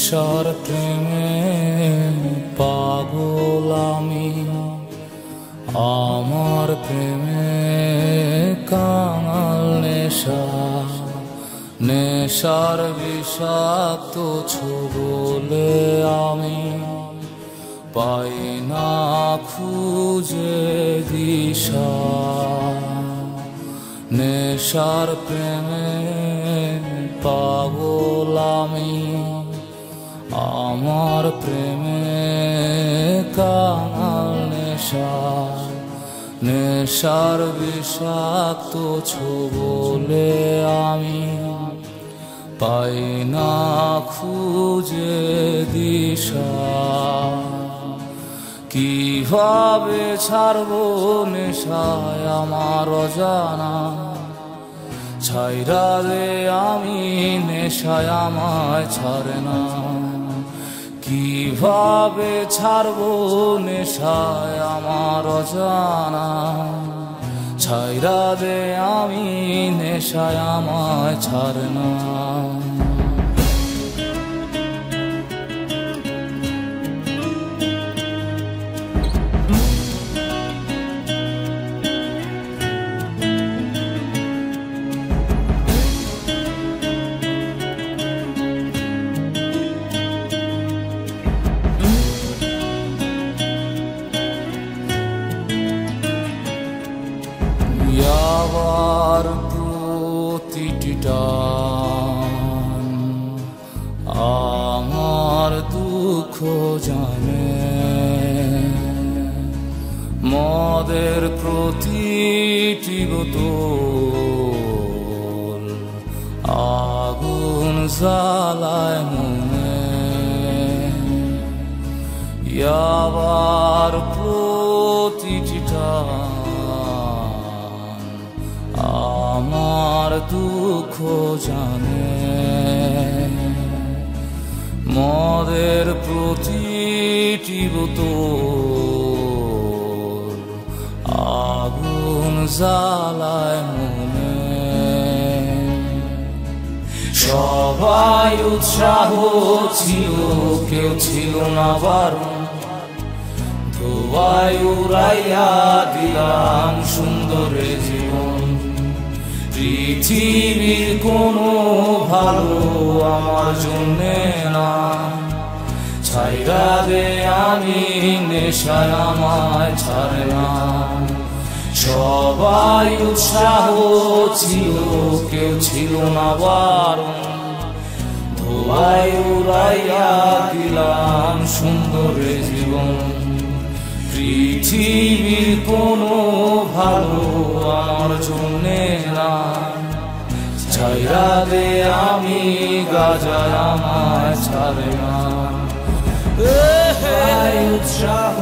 নেশার প্রেমে পাগল আমি, আমার প্রেমে কাঙাল নেশা। নেশার বিষাক্ত ছোবলে আমি পাই না খুঁজে দিশা। নেশার প্রেমে পাগল আমি, আমার প্রেমে কাঙাল নেশা। নেশার বিষাক্ত ছোবলে আমি পাই না খুঁজে দিশা। কিভাবে ছাড়বো নেশায় আমার অজানা, ছাইরা দে আমি নেশায় আমায় ছাড়ে না। কিভাবে ছাড়বো নেশায় আমার অজানা, ছাইরা দে আমি নেশায় আমায় ছাড়ে না। আবার প্রতিটি টান আমার দুঃখ জানে, মদের প্রতিটি বোতল আগুন জ্বালায় মনে। আবার প্রতিটি টান আমার দুঃখ জানে, মদের প্রতিটি বোতল আগুন জ্বালায় মনে। সবাই উৎসাহ ছিল, কেউ ছিল না বারণ। ধোঁয়ায় উড়াইয়া দিলাম সুন্দরে জীবন। পৃথিবীর কোনো ভালো আমার জন্যে না, ছাইরা দে আমি নেশায় আমায় ছাড়ে না। সবাই উৎসাহ ছিল, কেউ ছিল না বারণ। ধোঁয়ায় উড়াইয়া দিলাম সুন্দরে জীবন। পৃথিবীর কোনো ভালো আমার জন্যে না, ছাইরা দে আমি গাজায় আমায় ছাড়ে না। উৎসাহ